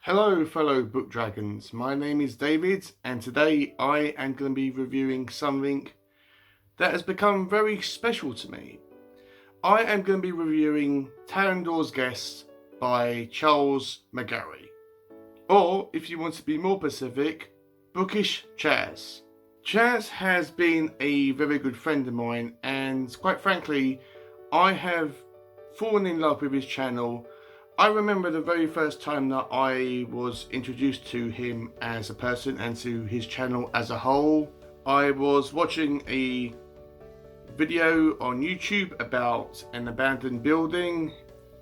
Hello fellow book dragons, my name is David and today I am going to be reviewing something that has become very special to me. I am going to be reviewing Talindor's Guest by Charles McGarry. Or, if you want to be more specific, Bookish Chaz. Chaz has been a very good friend of mine and quite frankly, I have fallen in love with his channel. I remember the very first time that I was introduced to him as a person and to his channel as a whole. I was watching a video on YouTube about an abandoned building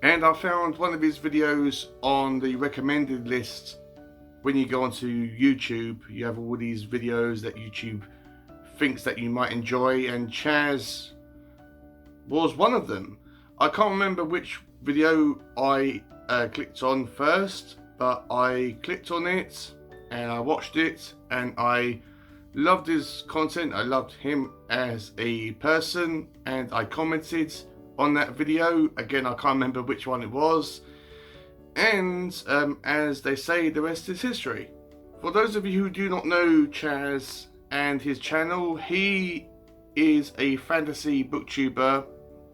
and I found one of his videos on the recommended list. When you go onto YouTube, you have all these videos that YouTube thinks that you might enjoy, and Chaz was one of them. I can't remember which video I clicked on first, but I clicked on it and I watched it and I loved his content. I loved him as a person and I commented on that video. Again, I can't remember which one it was. And as they say, the rest is history. For those of you who do not know Chaz and his channel, he is a fantasy booktuber,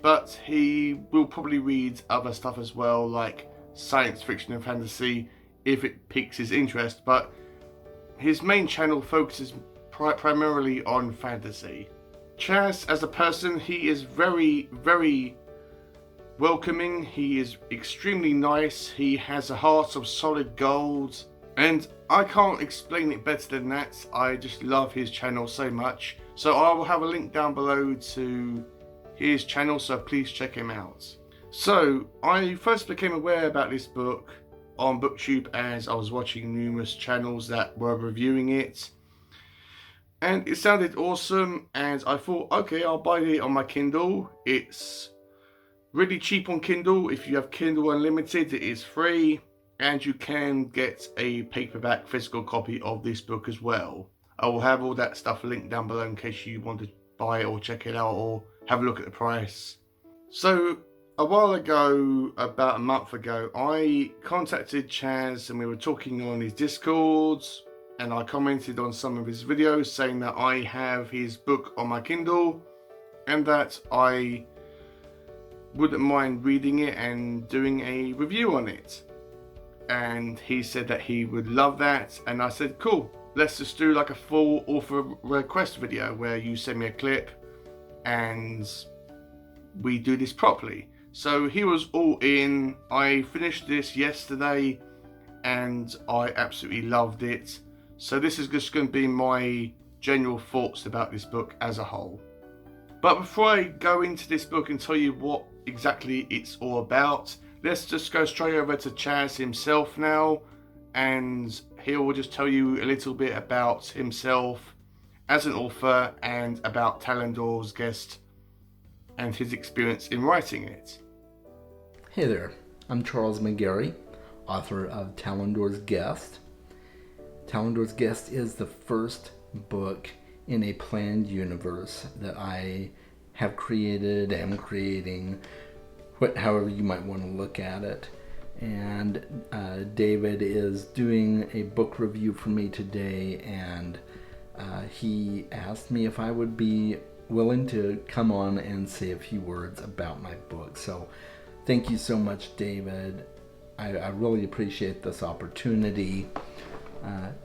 but he will probably read other stuff as well, like science fiction and fantasy, if it piques his interest. But his main channel focuses primarily on fantasy. Chaz, as a person, he is very, very welcoming. He is extremely nice. He has a heart of solid gold, and I can't explain it better than that. I just love his channel so much. So I will have a link down below to his channel, so please check him out. So I first became aware about this book on BookTube as I was watching numerous channels that were reviewing it, and it sounded awesome and I thought, okay, I'll buy it on my Kindle. It's really cheap on Kindle. If you have Kindle Unlimited, it is free and you can get a paperback physical copy of this book as well. I will have all that stuff linked down below in case you want to buy it or check it out or have a look at the price. So a while ago, about a month ago, I contacted Chaz and we were talking on his Discord, and I commented on some of his videos saying that I have his book on my Kindle and that I wouldn't mind reading it and doing a review on it. And he said that he would love that, and I said cool, let's just do like a full author request video where you send me a clip and we do this properly. So he was all in. I finished this yesterday and I absolutely loved it. So this is just going to be my general thoughts about this book as a whole. But before I go into this book and tell you what exactly it's all about, let's just go straight over to Chaz himself now, and he will just tell you a little bit about himself as an author and about Talindor's Guest and his experience in writing it. Hey there, I'm Charles McGarry, author of Talindor's Guest. Talindor's Guest is the first book in a planned universe that I have created, am creating, however you might want to look at it. And David is doing a book review for me today, and he asked me if I would be willing to come on and say a few words about my book. So thank you so much, David. I really appreciate this opportunity.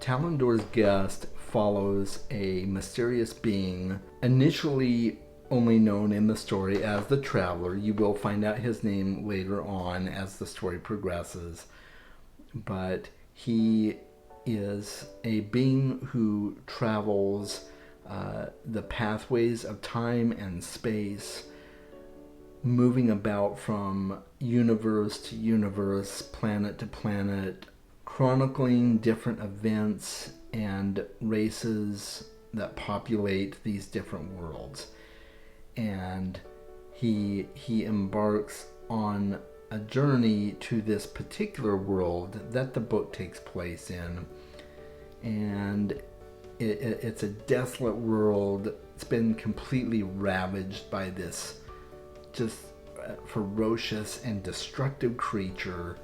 Talindor's Guest follows a mysterious being, initially only known in the story as the Traveler. You will find out his name later on as the story progresses. But he is a being who travels the pathways of time and space, moving about from universe to universe, planet to planet, chronicling different events and races that populate these different worlds. And he embarks on a journey to this particular world that the book takes place in, and it's a desolate world. It's been completely ravaged by this just ferocious and destructive creature,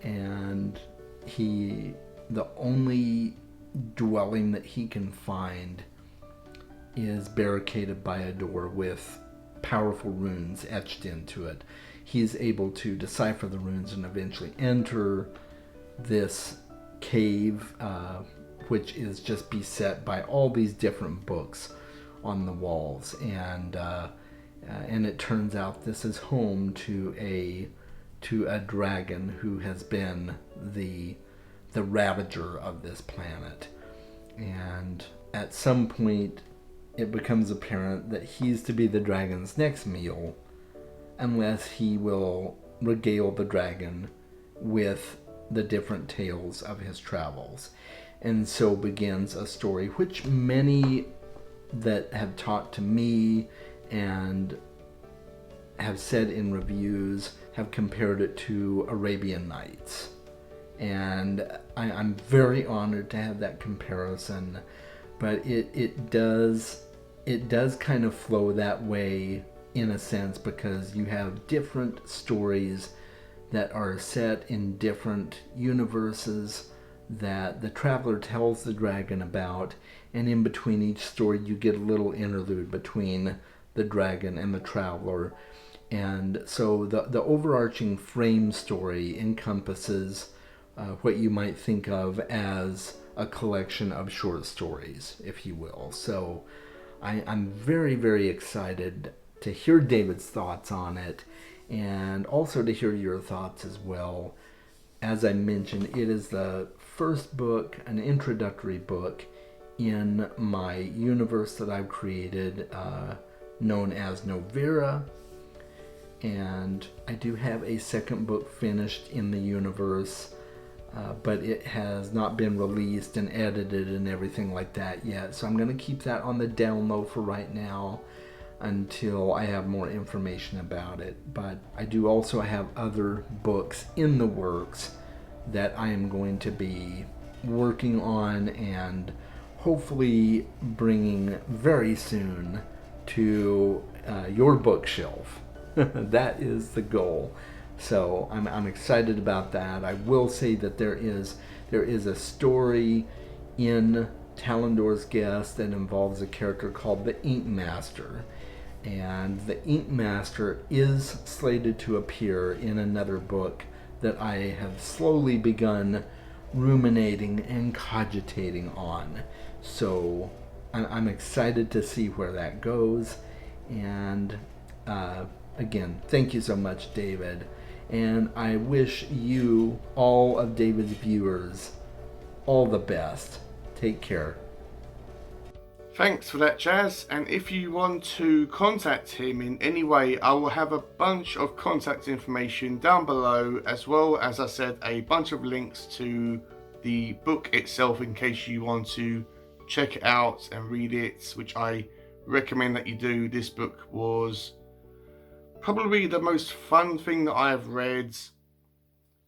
and the only dwelling that he can find is barricaded by a door with powerful runes etched into it. He's able to decipher the runes and eventually enter this cave, which is just beset by all these different books on the walls, and it turns out this is home to a dragon who has been the ravager of this planet. And at some point it becomes apparent that he's to be the dragon's next meal unless he will regale the dragon with the different tales of his travels. And so begins a story which many that have talked to me and have said in reviews have compared it to Arabian Nights. And I'm very honored to have that comparison, but it does kind of flow that way in a sense, because you have different stories that are set in different universes that the traveler tells the dragon about, and in between each story you get a little interlude between the dragon and the traveler. And so the overarching frame story encompasses what you might think of as a collection of short stories, if you will. So I'm very, very excited to hear David's thoughts on it, and also to hear your thoughts as well. As I mentioned, it is the first book, an introductory book, in my universe that I've created, known as Novera. And I do have a second book finished in the universe, but it has not been released and edited and everything like that yet. So I'm going to keep that on the down low for right now until I have more information about it. But I do also have other books in the works that I am going to be working on and hopefully bringing very soon to your bookshelf. That is the goal. So I'm excited about that. I will say that there is a story in Talindor's Guest that involves a character called the Ink Master. And the Ink Master is slated to appear in another book that I have slowly begun ruminating and cogitating on. So I'm excited to see where that goes. And again, thank you so much, David. And I wish you, all of David's viewers, all the best. Take care. Thanks for that, Chaz. And if you want to contact him in any way, I will have a bunch of contact information down below, as well as I said, a bunch of links to the book itself in case you want to check it out and read it, which I recommend that you do. This book was probably the most fun thing that I have read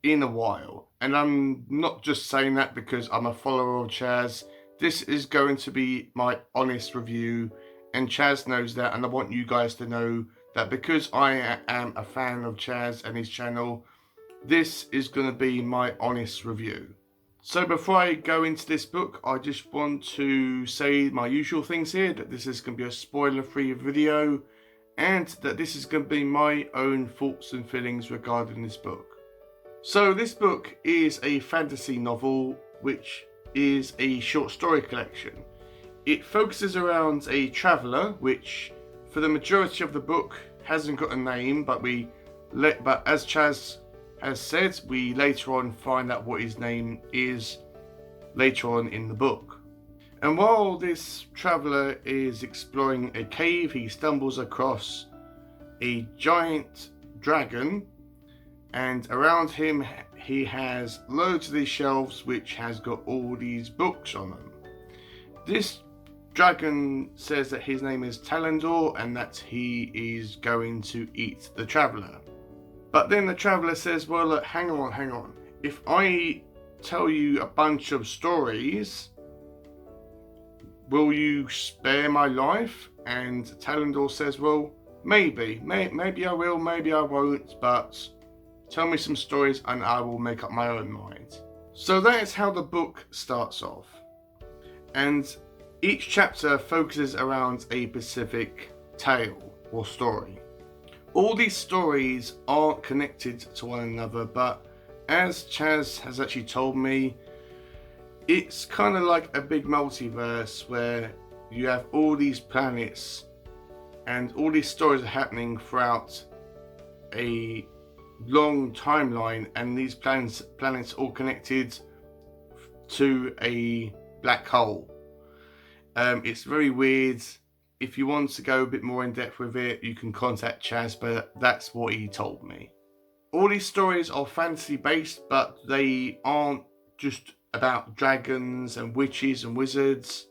in a while. And I'm not just saying that because I'm a follower of Chaz. This is going to be my honest review, and Chaz knows that, and I want you guys to know that because I am a fan of Chaz and his channel, this is going to be my honest review. So before I go into this book, I just want to say my usual things here, that this is going to be a spoiler-free video, and that this is going to be my own thoughts and feelings regarding this book. So this book is a fantasy novel, which is a short story collection. It focuses around a traveller, which for the majority of the book hasn't got a name, but as Chaz has said, we later on find out what his name is later on in the book. And while this traveller is exploring a cave, he stumbles across a giant dragon, and around him he has loads of these shelves which has got all these books on them. This dragon says that his name is Talindor and that he is going to eat the traveller. But then the traveller says, well, look, hang on. If I tell you a bunch of stories, will you spare my life? And Talindor says, well, maybe I will, maybe I won't, but tell me some stories and I will make up my own mind. So that is how the book starts off. And each chapter focuses around a specific tale or story. All these stories aren't connected to one another, but as Chaz has actually told me, it's kind of like a big multiverse where you have all these planets and all these stories are happening throughout a long timeline, and these planets all connected to a black hole. It's very weird. If you want to go a bit more in depth with it, you can contact Chaz, but that's what he told me. All these stories are fantasy based, but they aren't just about dragons and witches and wizards.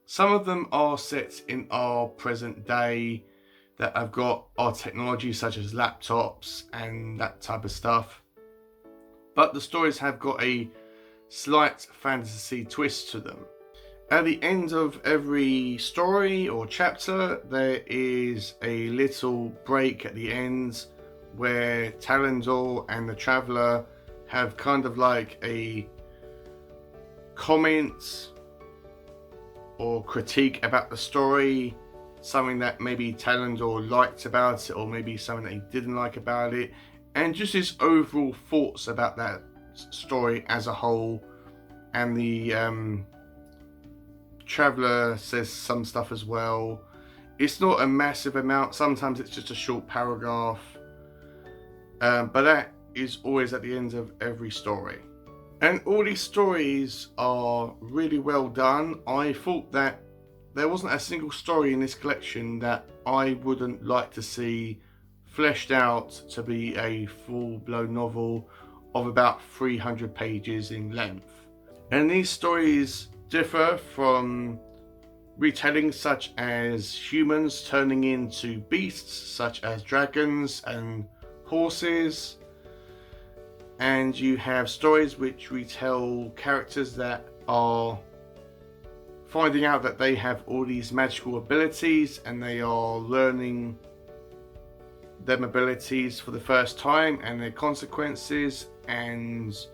Some of them are set in our present day that have got our technology such as laptops and that type of stuff. But the stories have got a slight fantasy twist to them. At the end of every story or chapter, there is a little break at the end where Talindor and the Traveller have kind of like a comment or critique about the story, something that maybe Talindor liked about it or maybe something that he didn't like about it, and just his overall thoughts about that story as a whole. And the Traveller says some stuff as well. It's not a massive amount, sometimes it's just a short paragraph, but that is always at the end of every story. And all these stories are really well done. I thought that there wasn't a single story in this collection that I wouldn't like to see fleshed out to be a full-blown novel of about 300 pages in length. And these stories differ from retellings such as humans turning into beasts such as dragons and horses, and you have stories which retell characters that are finding out that they have all these magical abilities and they are learning them abilities for the first time and their consequences and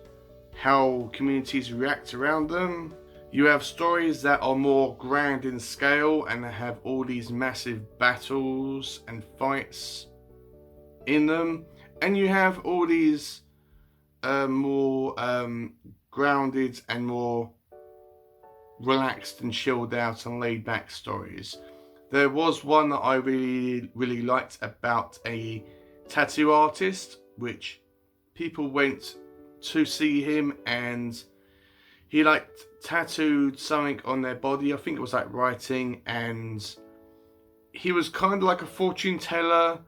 how communities react around them. You have stories that are more grand in scale and they have all these massive battles and fights in them, and you have all these more grounded and more relaxed and chilled out and laid back stories. There was one that I really liked about a tattoo artist, which people went to see him and he tattooed something on their body. I think it was like writing, and he was kind of like a fortune teller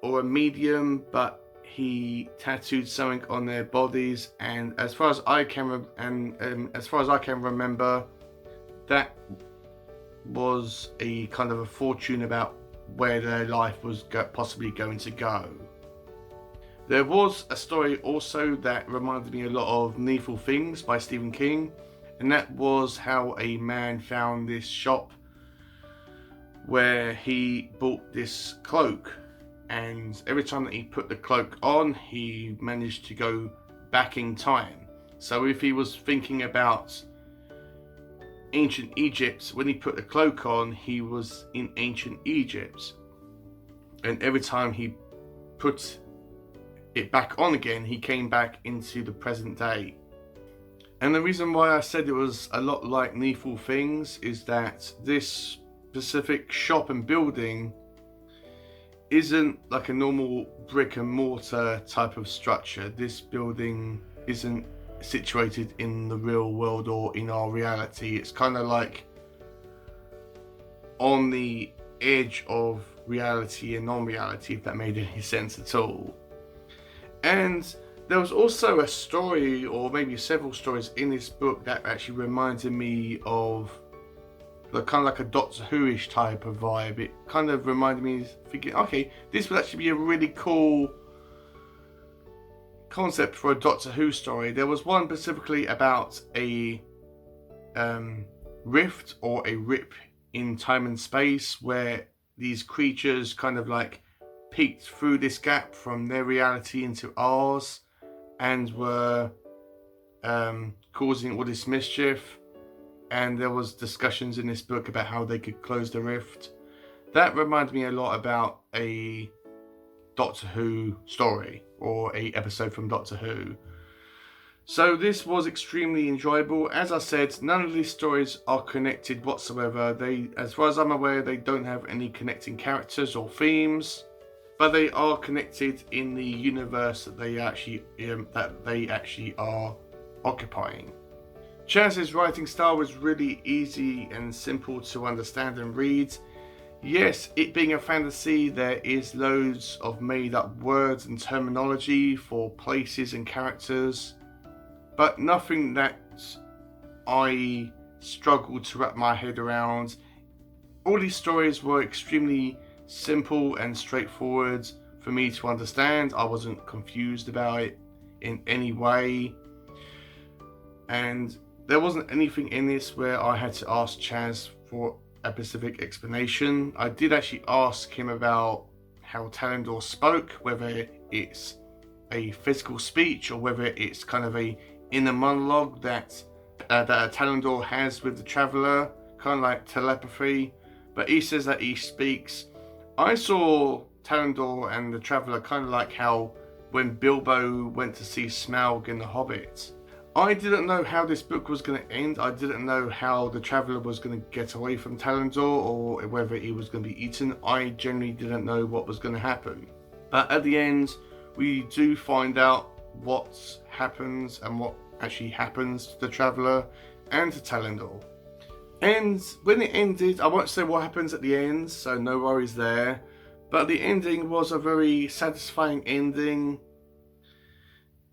or a medium, but he tattooed something on their bodies, and as far as I can remember, that was a kind of a fortune about where their life was possibly going to go. There was a story also that reminded me a lot of Needful Things by Stephen King, and that was how a man found this shop where he bought this cloak, and every time that he put the cloak on, he managed to go back in time. So if he was thinking about ancient Egypt, when he put the cloak on, he was in ancient Egypt, and every time he put it back on again, he came back into the present day. And the reason why I said it was a lot like Needful Things is that this specific shop and building isn't like a normal brick and mortar type of structure. This building isn't situated in the real world or in our reality. It's kind of like on the edge of reality and non-reality, if that made any sense at all. And there was also a story, or maybe several stories in this book, that actually reminded me of kind of like a Doctor Who-ish type of vibe. It kind of reminded me, thinking, okay, this would actually be a really cool concept for a Doctor Who story. There was one specifically about a rift or a rip in time and space where these creatures kind of like peeked through this gap from their reality into ours and were causing all this mischief, and there was discussions in this book about how they could close the rift. That reminded me a lot about a Doctor Who story or a episode from Doctor Who. So this was extremely enjoyable. As I said, none of these stories are connected whatsoever. They, as far as I'm aware, they don't have any connecting characters or themes, but they are connected in the universe that they actually are occupying. Chaz's writing style was really easy and simple to understand and read. Yes, it being a fantasy, there is loads of made up words and terminology for places and characters, but nothing that I struggled to wrap my head around. All these stories were extremely simple and straightforward for me to understand. I wasn't confused about it in any way, and there wasn't anything in this where I had to ask Chaz for a specific explanation. I did actually ask him about how Talindor spoke, whether it's a physical speech or whether it's kind of a inner monologue that Talindor has with the Traveller, kind of like telepathy, but he says that he speaks. I saw Talindor and the Traveller kind of like how when Bilbo went to see Smaug in The Hobbit. I didn't know how this book was going to end. I didn't know how the Traveller was going to get away from Talindor or whether he was going to be eaten. I genuinely didn't know what was going to happen. But at the end, we do find out what happens and what actually happens to the Traveller and to Talindor. And when it ended, I won't say what happens at the end, so no worries there. But the ending was a very satisfying ending.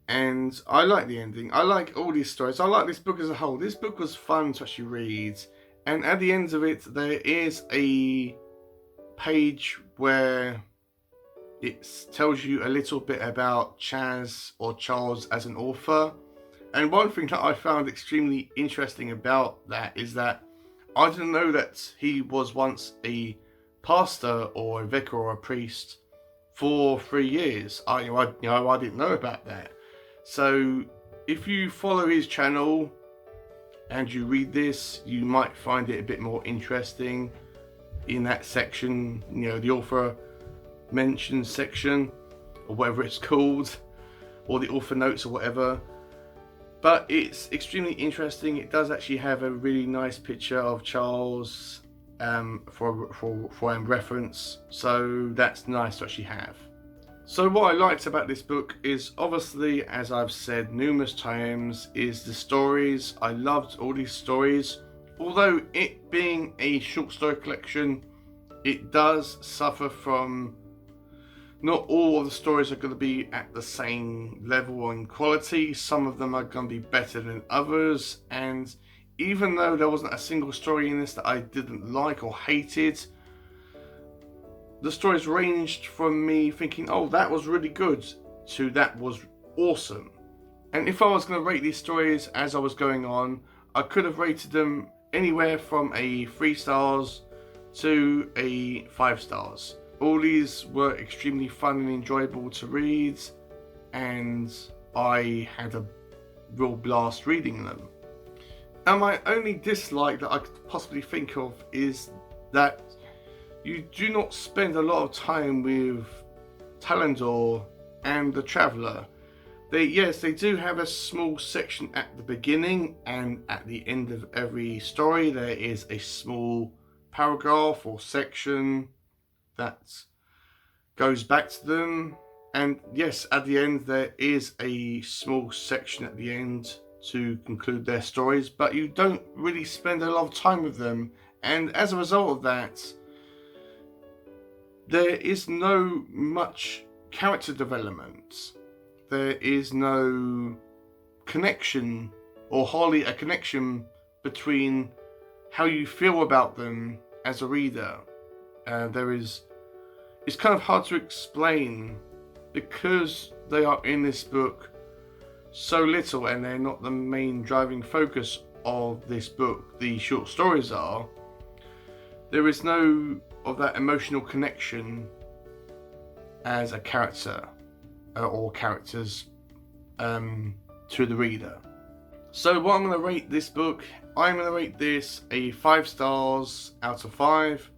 And I like the ending. I like all these stories. I like this book as a whole. This book was fun to actually read. And at the end of it, there is a page where it tells you a little bit about Chaz or Charles as an author. And one thing that I found extremely interesting about that is that I didn't know that he was once a pastor or a vicar or a priest for 3 years. I didn't know about that. So if you follow his channel and you read this, you might find it a bit more interesting in that section, the author mentions section or whatever it's called, or the author notes or whatever. But it's extremely interesting. It does actually have a really nice picture of Charles for reference, so that's nice to actually have. So what I liked about this book is, obviously, as I've said numerous times, is the stories. I loved all these stories. Although it being a short story collection, it does suffer from not all of the stories are going to be at the same level and quality. Some of them are going to be better than others, and even though there wasn't a single story in this that I didn't like or hated, the stories ranged from me thinking, oh, that was really good, to that was awesome. And if I was going to rate these stories as I was going on, I could have rated them anywhere from a 3 stars to a 5 stars. All these were extremely fun and enjoyable to read, and I had a real blast reading them. And my only dislike that I could possibly think of is that you do not spend a lot of time with Talindor and the Traveller. They do have a small section at the beginning, and at the end of every story there is a small paragraph or section that goes back to them. And yes, at the end there is a small section at the end to conclude their stories, but you don't really spend a lot of time with them. And as a result of that, there is no much character development. There is no connection, or hardly a connection, between how you feel about them as a reader. It's kind of hard to explain because they are in this book so little and they're not the main driving focus of this book. The short stories are. There is no of that emotional connection as a character or characters to the reader. So what I'm going to rate this book, I'm going to rate this a 5 stars out of 5.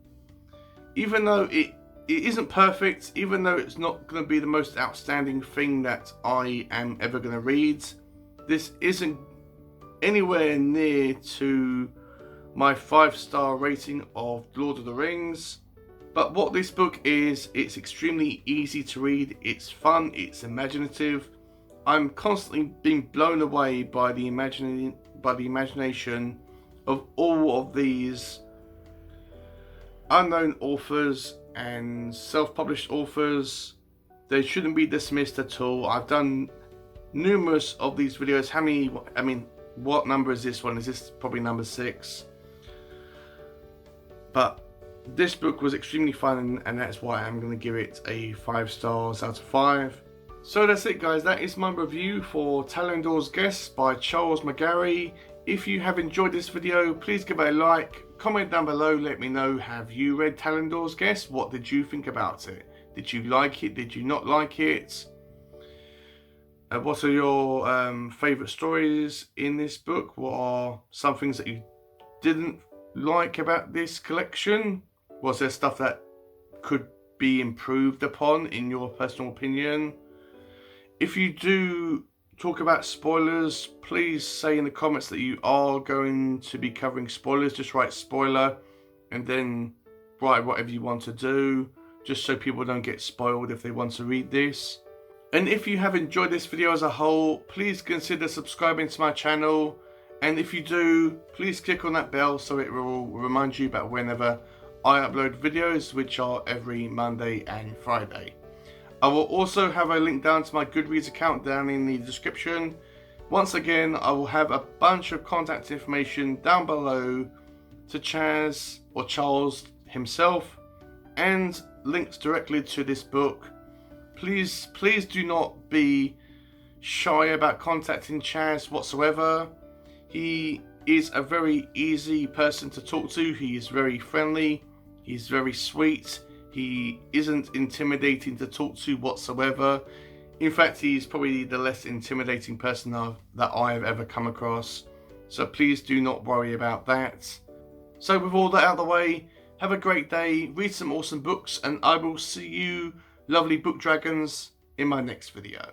Even though it isn't perfect, even though it's not going to be the most outstanding thing that I am ever going to read, this isn't anywhere near to my 5-star rating of Lord of the Rings. But what this book is, it's extremely easy to read, it's fun, it's imaginative. I'm constantly being blown away by the imagination of all of these unknown authors and self-published authors. They shouldn't be dismissed at all. I've done numerous of these videos. What number is this one? Is this probably number 6? But this book was extremely fun, and that's why I'm going to give it a 5 stars out of 5. So that's it, guys. That is my review for Talindor's Guest by Charles McGarry. If you have enjoyed this video, please give it a like. Comment down below, let me know, have you read Talindor's Guest? What did you think about it? Did you like it? Did you not like it? What are your favourite stories in this book? What are some things that you didn't like about this collection? Was there stuff that could be improved upon in your personal opinion? If you do talk about spoilers, please say in the comments that you are going to be covering spoilers. Just write spoiler and then write whatever you want to do, just so people don't get spoiled if they want to read this. And if you have enjoyed this video as a whole, please consider subscribing to my channel. And if you do, please click on that bell so it will remind you about whenever I upload videos, which are every Monday and Friday. I will also have a link down to my Goodreads account down in the description. Once again, I will have a bunch of contact information down below to Chaz or Charles himself, and links directly to this book. Please do not be shy about contacting Chaz whatsoever. He is a very easy person to talk to. He is very friendly. He's very sweet. He isn't intimidating to talk to whatsoever. In fact, he's probably the less intimidating person that I have ever come across. So please do not worry about that. So with all that out of the way, have a great day, read some awesome books, and I will see you, lovely book dragons, in my next video.